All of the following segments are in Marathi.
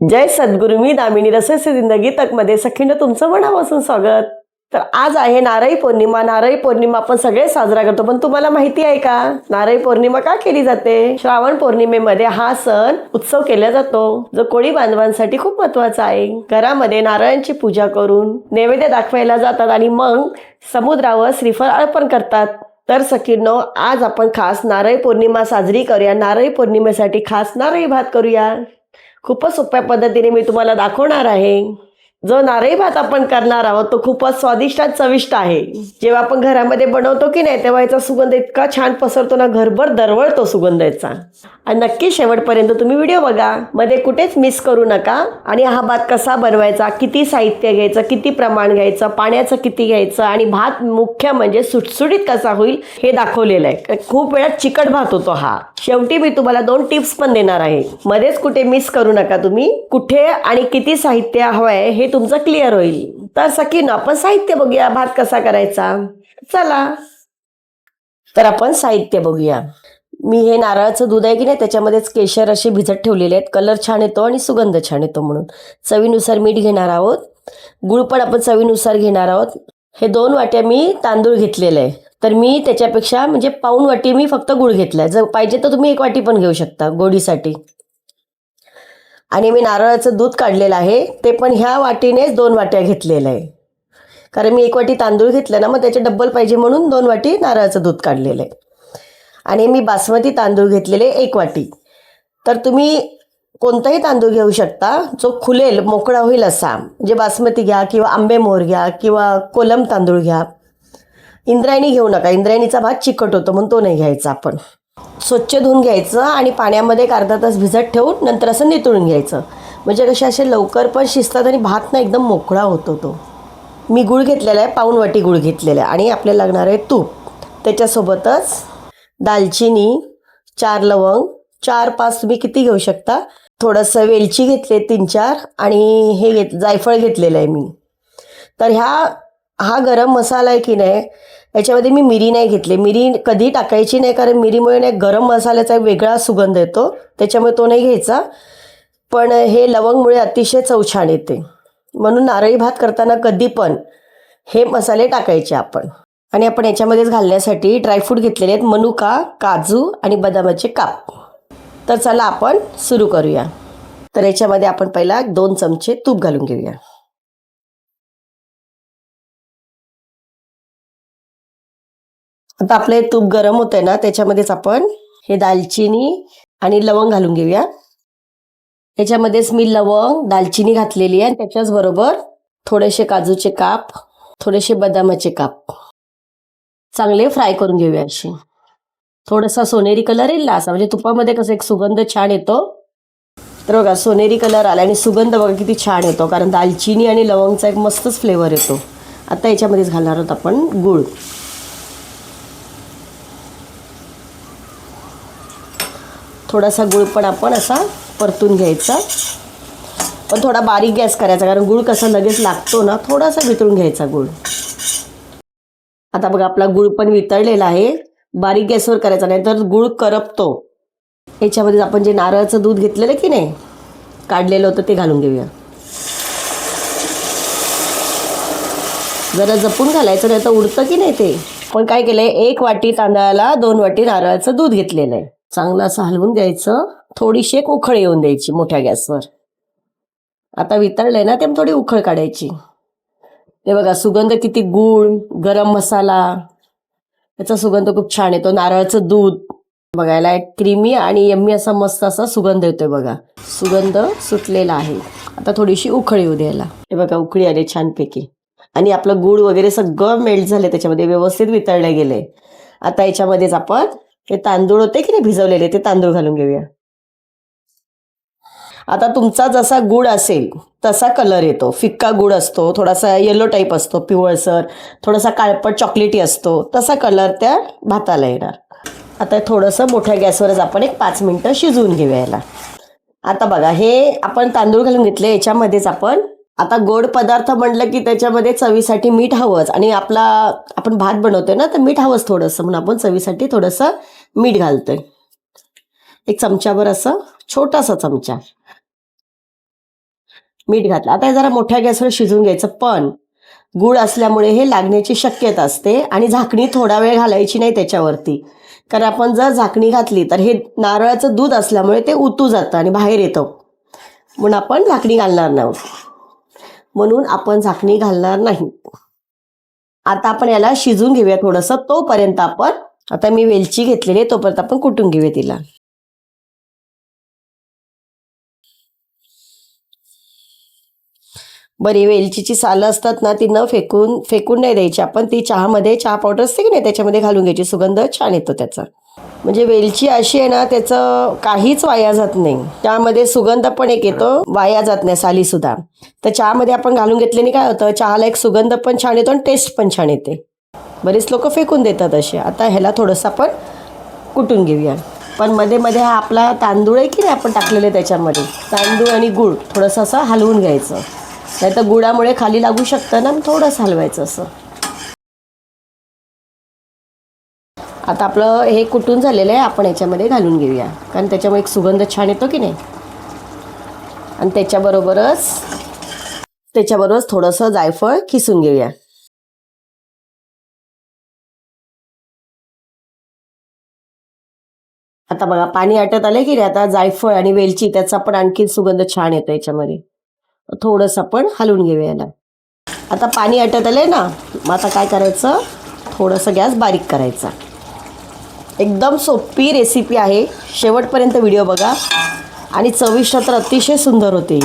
जय सद्गुरु. मी दामिनी रसोई से जिंदगी तक मध्ये सखींना तुमचं मनापासून स्वागत. तर आज आहे नारळी पौर्णिमा. नारळी पौर्णिमा आपण सगळे साजरा करतो, पण तुम्हाला माहिती आहे का नारळी पौर्णिमा का केली जाते? श्रावण पौर्णिमेमध्ये हा सण उत्सव केला जातो, जो कोळी बांधवांसाठी खूप महत्वाचा आहे. घरामध्ये नारळांची पूजा करून नैवेद्य दाखवायला जातात आणि मग समुद्रावर श्रीफळ अर्पण करतात. तर सखींनो, आज आपण खास नारळी पौर्णिमा साजरी करूया. नारळी पौर्णिमेसाठी खास नारळी भात करूया. खूपच सोप्या पद्धतीने मी तुम्हाला दाखवणार आहे. जो नारळी भात आपण करणार आहोत तो खूपच स्वादिष्ट आणि चविष्ट आहे. जेव्हा आपण घरामध्ये बनवतो की नाही, तेव्हा याचा सुगंध इतका छान पसरतो ना, घरभर दरवळतो सुगंध याचा. आणि नक्की शेवटपर्यंत तुम्ही व्हिडिओ बघा, मध्ये कुठेच मिस करू नका. आणि हा भात कसा बनवायचा, किती साहित्य घ्यायचं, किती प्रमाण घ्यायचं, पाण्याचं किती घ्यायचं, आणि भात मुख्य म्हणजे सुटसुटीत कसा होईल हे दाखवलेलं आहे. खूप वेळा चिकट भात होतो हा. शेवटी मी तुम्हाला 2 टिप्स पण देणार आहे. मध्येच कुठे मिस करू नका तुम्ही. कुठे आणि किती साहित्य हवंय हे तुमचं क्लिअर होईल. तर सखींनो, आपण साहित्य बघूया भात कसा करायचा. चला तर आपण साहित्य बघूया. मी हे नारळाचं दूध आहे की नाही, त्याच्यामध्येच केशर असे भिजत ठेवलेले आहेत. कलर छान येतो आणि सुगंध छान येतो म्हणून. चवीनुसार मीठ घेणार आहोत. गुळ पण आपण चवीनुसार घेणार आहोत. हे 2 वाट्या मी तांदूळ घेतलेले आहे. तर मी त्याच्यापेक्षा म्हणजे पाऊण वाटी मी फक्त गुळ घेतलाय. जर पाहिजे तर तुम्ही 1 वाटी पण घेऊ शकता गोडीसाठी. आणि मी नारळाचं दूध काढलेलं आहे, ते पण ह्या वाटीनेच 2 वाट्या घेतलेलं आहे. कारण मी 1 वाटी तांदूळ घेतलं ना, मग त्याचे डब्बल पाहिजे म्हणून 2 वाटी नारळाचं दूध काढलेलं आहे. आणि मी बासमती तांदूळ घेतलेले 1 वाटी. तर तुम्ही कोणताही तांदूळ घेऊ शकता, जो खुलेल मोकळा होईल असा. म्हणजे बासमती घ्या किंवा आंबेमोहर घ्या किंवा कोलम तांदूळ घ्या. इंद्रायणी घेऊ नका, इंद्रायणीचा भात चिकट होतो म्हणून तो नाही घ्यायचा आपण. स्वच्छ धुवून घ्यायचं आणि पाण्यामध्ये 1 तास भिजत ठेवून नंतर असं नितळून घ्यायचं. म्हणजे कसे असे लवकर पण शिजतात आणि भात ना एकदम मोकळा होतो तो. मी गूळ घेतलेला आहे, पाऊण वाटी गूळ घेतलेला आहे. आणि आपल्याला लागणार आहे तूप. त्याच्यासोबतच दालचिनी, 4 लवंग, 4-5 तुम्ही किती घेऊ शकता. थोडंसं वेलची घेतले 3-4, आणि हे जायफळ घेतलेलं आहे मी. तर हा गरम मसाला आहे की नाही, याच्यामध्ये मी मिरी नाही घेतली. मिरी कधी टाकायची नाही, कारण मिरीमुळे नाही गरम मसाल्याचा वेगळा सुगंध येतो, त्याच्यामुळे तो नाही घ्यायचा. पण हे लवंगमुळे अतिशय चव छान येते. म्हणून नारळी भात करताना कधी पण हे मसाले टाकायचे आपण. आणि आपण याच्यामध्येच घालण्यासाठी ड्रायफ्रूट घेतलेले आहेत, मनुका, काजू आणि बदामाचे काप. तर चला आपण सुरू करूया. तर याच्यामध्ये आपण पहिला 2 चमचे तूप घालून घेऊया. आता आपले तूप गरम होते ना, त्याच्यामध्येच आपण हे दालचिनी आणि लवंग घालून घेऊया. याच्यामध्येच मी लवंग, दालचिनी घातलेली आहे, आणि त्याच्याच बरोबर थोडेसे काजूचे काप, थोडेसे बदामाचे काप चांगले फ्राय करून घेऊया. असे थोडासा सोनेरी कलर येईल असा, म्हणजे तुपामध्ये कसं एक सुगंध छान येतो. तर बघा सोनेरी कलर आला आणि सुगंध बघा किती छान येतो, कारण दालचिनी आणि लवंगचा एक मस्तच फ्लेवर येतो. आता याच्यामध्येच घालणार आहोत आपण गूळ. थोडासा गूळ पण आपण असा परतून घ्यायचा, पण थोडा बारीक गॅस करायचा, कारण गूळ कसा लगेच लागतो ना, थोडासा वितळून घ्यायचा गूळ. आता बघा आपला गूळ पण वितळलेला आहे. बारीक गॅसवर करायचा, नाही तर गूळ करपतो. याच्यामध्ये आपण जे नारळाचं दूध घेतलेलं की नाही, काढलेलं होतं, ते घालून घेऊया. जरा जपून घालायचं, नाही तर उडतं की नाही ते. पण काय केलंय, 1 वाटी तांदळाला 2 वाटी नारळाचं दूध घेतलेलं आहे. चांगलं असं हलवून द्यायचं. थोडीशी एक उकळ येऊन द्यायची मोठ्या गॅसवर. आता वितळलंय ना, ते थोडी उकळ काढायची. ते बघा सुगंध किती, गूळ, गरम मसाला, याचा सुगंध खूप छान येतो. नारळाचं दूध बघायला एक क्रीमी आणि यम्मी असा मस्त असा सुगंध येतोय बघा. सुगंध सुटलेला आहे. आता थोडीशी उकळ येऊ द्यायला. हे बघा उकळी आली छानपैकी, आणि आपलं गूळ वगैरे सगळं मेल्ट झालं, त्याच्यामध्ये व्यवस्थित वितळले गेले. आता याच्यामध्येच आपण ते तांदूळ होते की नाही भिजवलेले, ते तांदूळ घालून घेऊया. आता तुमचा जसा गूळ असेल तसा कलर येतो. फिक्का गूळ असतो, थोडासा येलो टाईप असतो, पिवळसर, थोडासा काळपट चॉकलेटी असतो, तसा कलर त्या भाताला येणार. आता थोडंसं मोठ्या गॅसवरच आपण एक 5 मिनिटं शिजवून घेऊया याला. आता बघा हे आपण तांदूळ घालून घेतले. याच्यामध्येच आपण आता गोड पदार्थ म्हटलं की त्याच्यामध्ये चवीसाठी मीठ हवंच, आणि आपण भात बनवतोय ना, तर मीठ हवंच थोडंसं, म्हणून आपण चवीसाठी थोडंसं मीठ घालतोय. 1 चमचाभर असं, छोटासा चमचा. मीठ घातलं. आता हे जरा मोठ्या गॅसवर शिजून घ्यायचं, पण गूळ असल्यामुळे हे लागण्याची शक्यता असते आणि झाकणी थोडा वेळ घालायची नाही त्याच्यावरती, कारण आपण जर झाकणी घातली तर हे नारळाचं दूध असल्यामुळे ते उतू जातं आणि बाहेर येतं, म्हणून आपण झाकणी घालणार नाही. म्हणून आपण झाकणी घालणार नाही. आता आपण याला शिजून घेऊया थोडंसं. तोपर्यंत आपण, आता मी वेलची घेतलेली आहे, तोपर्यंत आपण कुटून घेऊया तिला. बरी वेलचीची सालं असतात ना, ती न फेकून नाही द्यायची. आपण ती चहामध्ये, चहा पावडर असते की नाही, त्याच्यामध्ये घालून घ्यायची. सुगंध छान येतो त्याचा. म्हणजे वेलची अशी आहे ना, त्याचं काहीच वाया जात नाही. त्यामध्ये सुगंध पण एक येतो, वाया जात नाही सालीसुद्धा. तर चहामध्ये आपण घालून घेतल्याने काय होतं, चहाला एक सुगंध पण छान येतो आणि टेस्ट पण छान येते. बरेच लोक फेकून देतात असे. आता ह्याला थोडंसं आपण कुटून घेऊया. पण मध्ये मध्ये हा आपला तांदूळ आहे की नाही आपण टाकलेले, त्याच्यामध्ये तांदूळ आणि गूळ थोडंसं असं हलवून घ्यायचं, नाही तर गुळामुळे खाली लागू शकतं ना, थोडंसं हलवायचं असं. आता आपलं हे कुटून झालेलं आहे, आपण याच्यामध्ये घालून घेऊया, कारण त्याच्यामुळे एक सुगंध छान येतो की नाही. आणि त्याच्याबरोबरच थोडंसं जायफळ किसून घेऊया. आता बघा पाणी आटत आलंय की नाही. आता जायफळ आणि वेलची त्याचा पण आणखी सुगंध छान येतो याच्यामध्ये. थोडंसं आपण हलवून घेऊया याला. आता पाणी आटत आलंय ना, मग आता काय करायचं, थोडंसं गॅस बारीक करायचा. एकदम सोपी रेसिपी आहे, शेवटपर्यंत व्हिडिओ बघा आणि चविष्ट तर अतिशय सुंदर होते.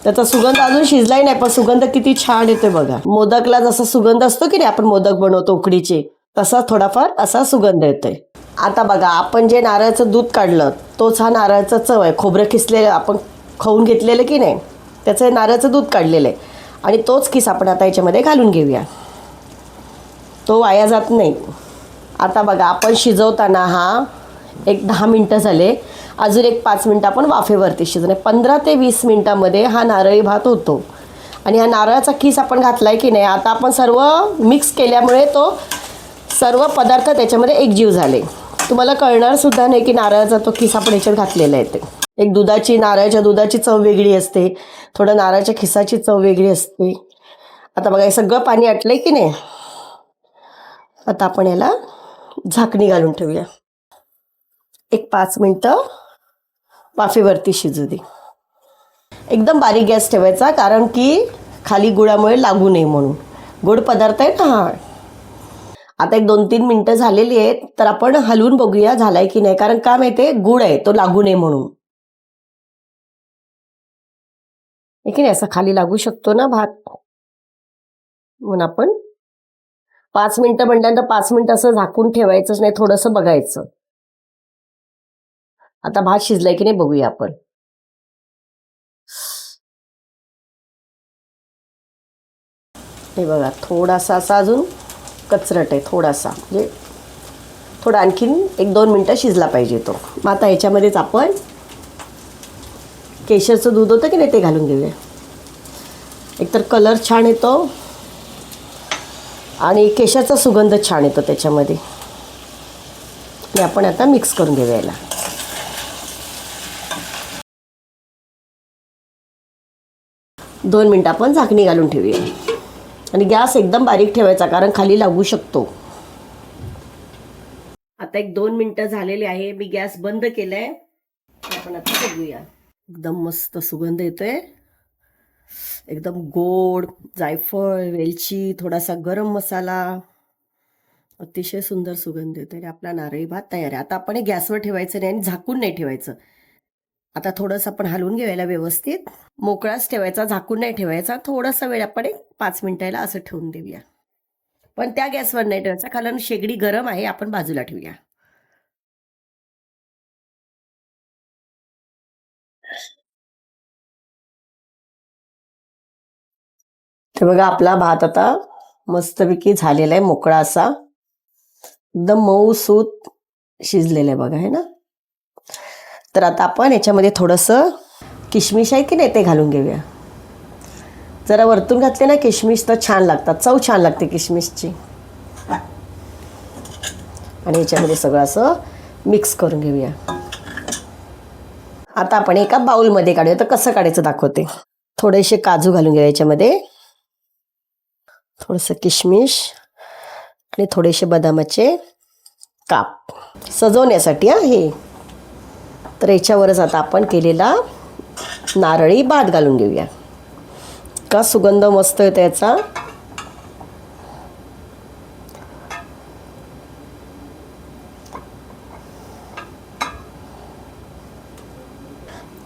त्याचा सुगंध अजून शिजलाही नाही, पण सुगंध किती छान येतोय बघा. मोदकला जसा सुगंध असतो की नाही, आपण मोदक बनवतो उकडीचे, तसा थोडाफार असा सुगंध येतोय. आता बघा, आपण जे नारळाचं दूध काढलं तोच हा नारळाचा चव आहे. खोबरं किसलेलं आपण खाऊन घेतलेलं की नाही, त्याचं नारळाचं दूध काढलेलं आहे आणि तोच किस आपण आता याच्यामध्ये घालून घेऊया. तो वाया जात नाही. आता बघा, आपण शिजवताना हा एक 10 मिनटं झाले, अजून एक 5 मिनटं आपण वाफेवरती शिजवणे. 15 ते 20 मिनटामध्ये हा नारळी भात होतो. आणि हा नारळाचा किस आपण घातलाय की नाही, आता आपण सर्व मिक्स केल्यामुळे तो सर्व पदार्थ त्याच्यामध्ये एकजीव झाले. तुम्हाला कळणार सुद्धा नाही की नारळाचा तो किस आपण याच्यात घातलेला आहे. ते एक नारळाच्या दुधाची चव वेगळी असते, थोडं नारळाच्या खिसाची चव वेगळी असते. आता बघा, हे सगळं पाणी आटलंय की नाही. आता आपण याला झाकणी घालून ठेवूया. एक 5 मिनटं वाफेवरती शिजू दे. एकदम बारीक गॅस ठेवायचा, कारण की खाली गुळामुळे लागू नये म्हणून. गोड पदार्थ आहे ना हा. आता एक 2-3 मिनटं झालेली आहेत, तर आपण हलवून बघूया झालाय की नाही, कारण का माहिती आहे, गुळ आहे तो लागू नये म्हणून. की नाही, असं खाली लागू शकतो ना भात, म्हणून आपण 5 मिनटं म्हटल्यानंतर 5 मिनटं असं झाकून ठेवायचंच नाही, थोडंसं बघायचं. आता भात शिजलाय की नाही बघूया आपण. हे बघा, थोडासा असा अजून कचरट आहे थोडासा, म्हणजे थोडा आणखीन 1-2 मिनटं शिजला पाहिजे तो. मग आता ह्याच्यामध्येच आपण केशरचं दूध होतं की नाही ते घालून घेऊया. एकतर कलर छान येतो आणि केशरचा सुगंध छान येतो त्याच्यामध्ये. आणि आपण आता मिक्स करून घेऊया याला. दोन मिनटं आपण झाकणी घालून ठेवूया आणि गॅस एकदम बारीक ठेवायचा, कारण खाली लागू शकतो. आता एक 2 मिनटं झालेले आहे, मी गॅस बंद केलाय. आपण आता बघूया. एकदम मस्त सुगंध येतोय, एकदम गोड, जायफळ, वेलची, थोडासा गरम मसाला, अतिशय सुंदर सुगंध येतोय. आपला नारळी भात तयार आहे. आता आपण हे गॅसवर ठेवायचं नाही आणि झाकून नाही ठेवायचं. आता थोडंसं आपण हलवून घ्यायला व्यवस्थित, मोकळाच ठेवायचा, झाकून नाही ठेवायचा. थोडासा वेळ आपण 5 मिनिटाला असं ठेवून देऊया, पण त्या गॅसवर नाही ठेवायचा, कारण शेगडी गरम आहे. आपण बाजूला ठेवूया. तर बघा, आपला भात आता मस्तपैकी झालेला आहे, मोकळा असा, एकदम मऊ सूत शिजलेलं आहे बघा, आहे ना. तर आता आपण याच्यामध्ये थोडंसं किशमिश आहे की नाही ते घालून घेऊया. जरा वरतून घातले ना किशमिश तर छान लागतात, चव छान लागते किशमिशची. आणि याच्यामध्ये सगळं असं मिक्स करून घेऊया. आता आपण एका बाउलमध्ये काढूया. तर कसं काढायचं दाखवते. थोडेसे काजू घालून घ्या याच्यामध्ये, थोडंसं किशमिश आणि थोडेसे बदामाचे काप सजवण्यासाठी हे. तर याच्यावरच आता आपण केलेला नारळी भात घालून घेऊया. का सुगंध मस्त येतो याचा.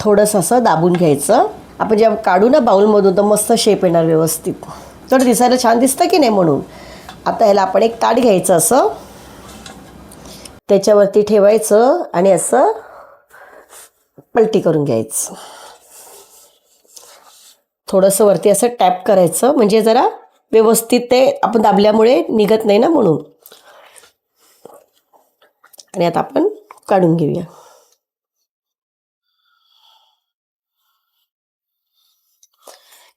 थोडंसं असं दाबून घ्यायचं. आपण जेव्हा काढू ना बाउलमधून तर मस्त शेप येणार व्यवस्थित, तर दिसायला छान दिसतं की नाही. म्हणून आता ह्याला आपण एक ताट घ्यायचं, असं त्याच्यावरती ठेवायचं आणि असं पलटी करून घ्यायचं. थोडंसं वरती असं टॅप करायचं, म्हणजे जरा व्यवस्थित ते आपण दाबल्यामुळे निघत नाही ना म्हणून. आणि आता आपण काढून घेऊया.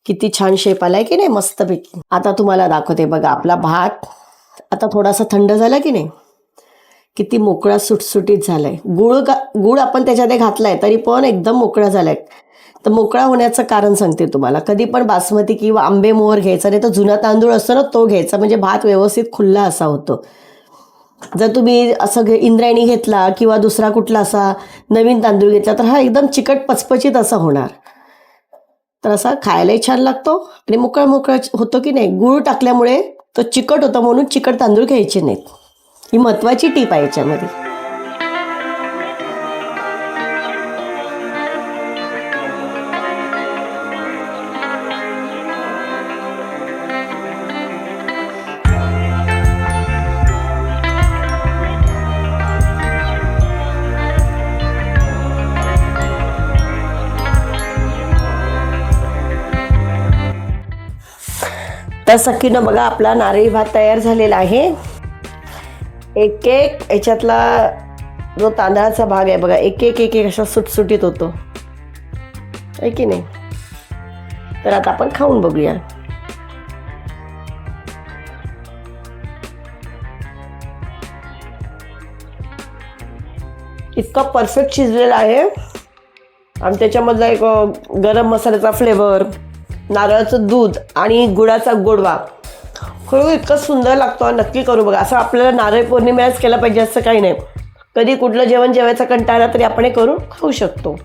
किती छान शेप आलाय की नाही मस्तपैकी. आता तुम्हाला दाखवते बघा. आपला भात आता थोडासा थंड झाला की नाही, किती मोकळा सुटसुटीत झालाय. गुळ आपण त्याच्यात घातलाय तरी पण एकदम मोकळा झालाय. तर मोकळा होण्याचं कारण सांगते तुम्हाला. कधी पण बासमती किंवा आंबे मोहर घ्यायचा, नाही तर जुना तांदूळ असतो ना तो घ्यायचा, म्हणजे भात व्यवस्थित खुल्ला असा होतो. जर तुम्ही असं इंद्रायणी घेतला किंवा दुसरा कुठला असा नवीन तांदूळ घेतला तर हा एकदम चिकट पचपचित असा होणार. तर असा खायलाही छान लागतो आणि मोकळा मोकळा होतो की नाही. गूळ टाकल्यामुळे तो चिकट होतो, म्हणून चिकट तांदूळ घ्यायचे नाहीत. ही महत्त्वाची टीप आहे याच्यामध्ये. तर सखीनं बघा आपला नारळी भात तयार झालेला आहे. एक एक याच्यातला जो तांदळाचा भाग आहे बघा, एक एक एक एक असा सुटसुटीत होतो, आहे की नाही. तर आता आपण खाऊन बघूया. इतका परफेक्ट शिजलेला आहे. आणि त्याच्यामधला एक गरम मसाल्याचा फ्लेवर, नारळाचं दूध आणि गुळाचा गोडवा खरं इतकं सुंदर लागतो. नक्की करू बघा. असं आपल्याला नारळी पौर्णिमेलाच केलं पाहिजे असं काही नाही. कधी कुठलं जेवण जेवायचा कंटाळा तरी आपण हे करून खाऊ शकतो.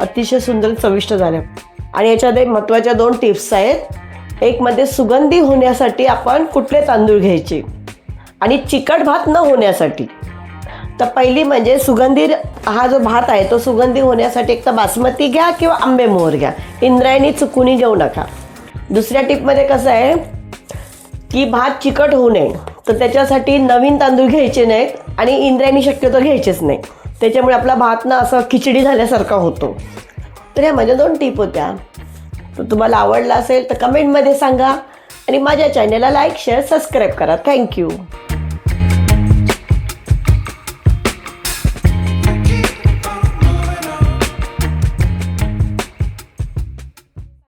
अतिशय सुंदर चविष्ट झालं. आणि याच्यामध्ये महत्त्वाच्या 2 टिप्स आहेत. एक मध्ये सुगंधी होण्यासाठी आपण कुठले तांदूळ घ्यायचे आणि चिकट भात न होण्यासाठी. तर पहिली म्हणजे सुगंधी हा जो भात आहे तो सुगंधी होण्यासाठी एक तर बासमती घ्या किंवा आंबे मोहर घ्या. इंद्रायणी चुकून घेऊ नका. दुसऱ्या टिपमध्ये कसं आहे की भात चिकट होऊ नये, तर त्याच्यासाठी नवीन तांदूळ घ्यायचे नाहीत आणि इंद्रायणी शक्यतो घ्यायचेच नाही. त्याच्यामुळे आपला भात ना असं खिचडी झाल्यासारखा होतो. तर ह्या माझ्या 2 टिप होत्या. तर तुम्हाला आवडला असेल तर कमेंटमध्ये सांगा आणि माझ्या चॅनलला लाईक शेअर सबस्क्राईब करा. थँक्यू.